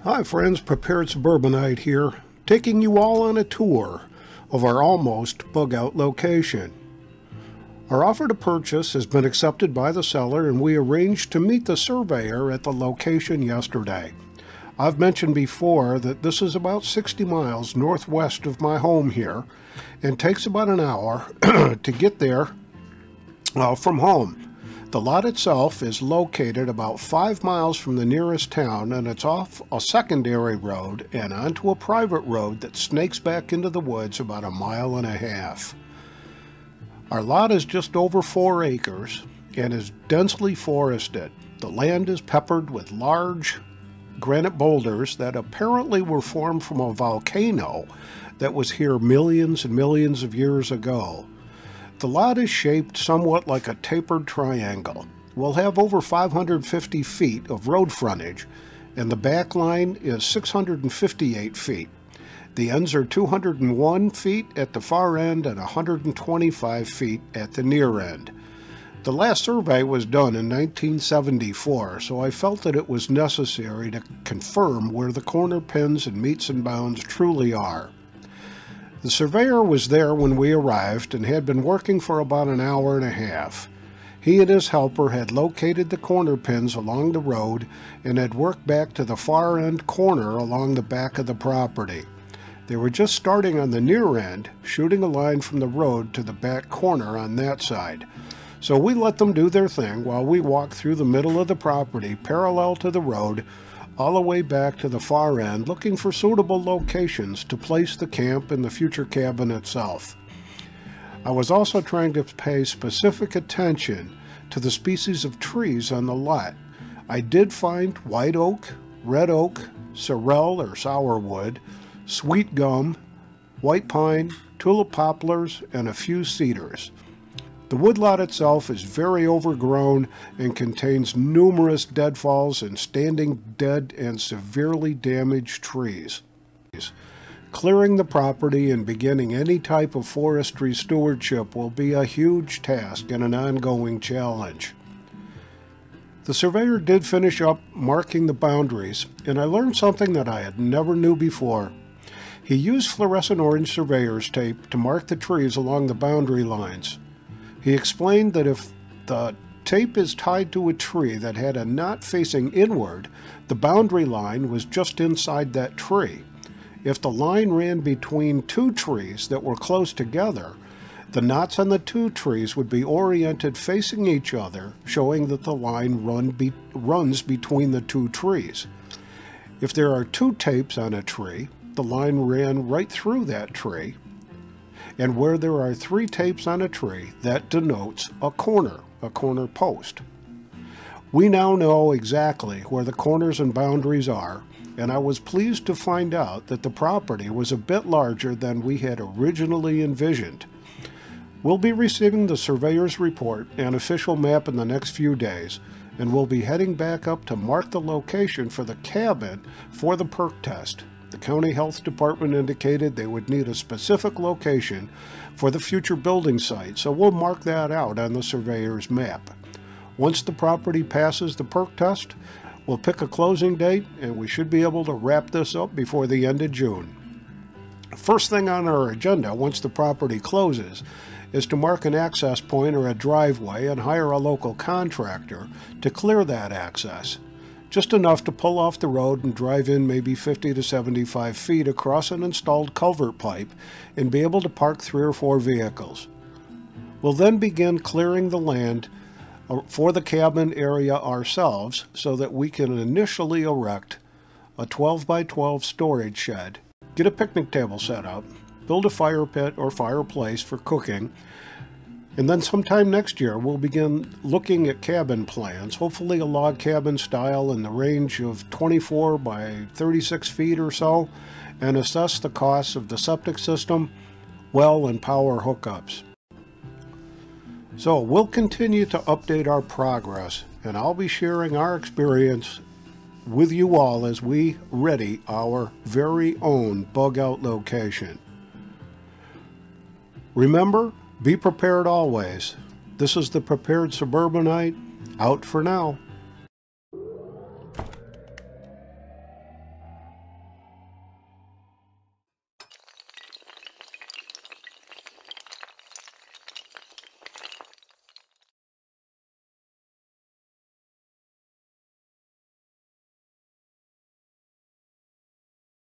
Hi friends, Prepared Suburbanite here, taking you all on a tour of our almost bug-out location. Our offer to purchase has been accepted by the seller and we arranged to meet the surveyor at the location yesterday. I've mentioned before that this is about 60 miles northwest of my home here and takes about an hour to get there from home. The lot itself is located about 5 miles from the nearest town, and it's off a secondary road and onto a private road that snakes back into the woods about 1.5 miles. Our lot is just over 4 acres and is densely forested. The land is peppered with large granite boulders that apparently were formed from a volcano that was here millions and millions of years ago. The lot is shaped somewhat like a tapered triangle. We'll have over 550 feet of road frontage, and the back line is 658 feet. The ends are 201 feet at the far end and 125 feet at the near end. The last survey was done in 1974, so I felt that it was necessary to confirm where the corner pins and meets and bounds truly are. The surveyor was there when we arrived and had been working for about 1.5 hours. He and his helper had located the corner pins along the road and had worked back to the far end corner along the back of the property. They were just starting on the near end, shooting a line from the road to the back corner on that side. So we let them do their thing while we walked through the middle of the property parallel to the road all the way back to the far end, looking for suitable locations to place the camp and the future cabin itself. I was also trying to pay specific attention to the species of trees on the lot. I did find white oak, red oak, sorrel or sourwood, sweet gum, white pine, tulip poplars, and a few cedars. The woodlot itself is very overgrown and contains numerous deadfalls and standing dead and severely damaged trees. Clearing the property and beginning any type of forestry stewardship will be a huge task and an ongoing challenge. The surveyor did finish up marking the boundaries, and I learned something that I had never knew before. He used fluorescent orange surveyor's tape to mark the trees along the boundary lines. He explained that if the tape is tied to a tree that had a knot facing inward, the boundary line was just inside that tree. If the line ran between two trees that were close together, the knots on the two trees would be oriented facing each other, showing that the line runs between the two trees. If there are two tapes on a tree, the line ran right through that tree. And where there are 3 tapes on a tree, that denotes a corner post. We now know exactly where the corners and boundaries are, and I was pleased to find out that the property was a bit larger than we had originally envisioned. We'll be receiving the surveyor's report and official map in the next few days, and we'll be heading back up to mark the location for the cabin for the perc test. The county health department indicated they would need a specific location for the future building site, so we'll mark that out on the surveyor's map. Once the property passes the perc test, we'll pick a closing date and we should be able to wrap this up before the end of June. First thing on our agenda once the property closes is to mark an access point or a driveway and hire a local contractor to clear that access. Just enough to pull off the road and drive in maybe 50 to 75 feet across an installed culvert pipe and be able to park 3 or 4 vehicles. We'll then begin clearing the land for the cabin area ourselves so that we can initially erect a 12 by 12 storage shed, get a picnic table set up, build a fire pit or fireplace for cooking, and then sometime next year, we'll begin looking at cabin plans, hopefully a log cabin style in the range of 24 by 36 feet or so, and assess the costs of the septic system, well, and power hookups. So we'll continue to update our progress, and I'll be sharing our experience with you all as we ready our very own bug-out location. Remember, be prepared always. This is the Prepared Suburbanite, out for now.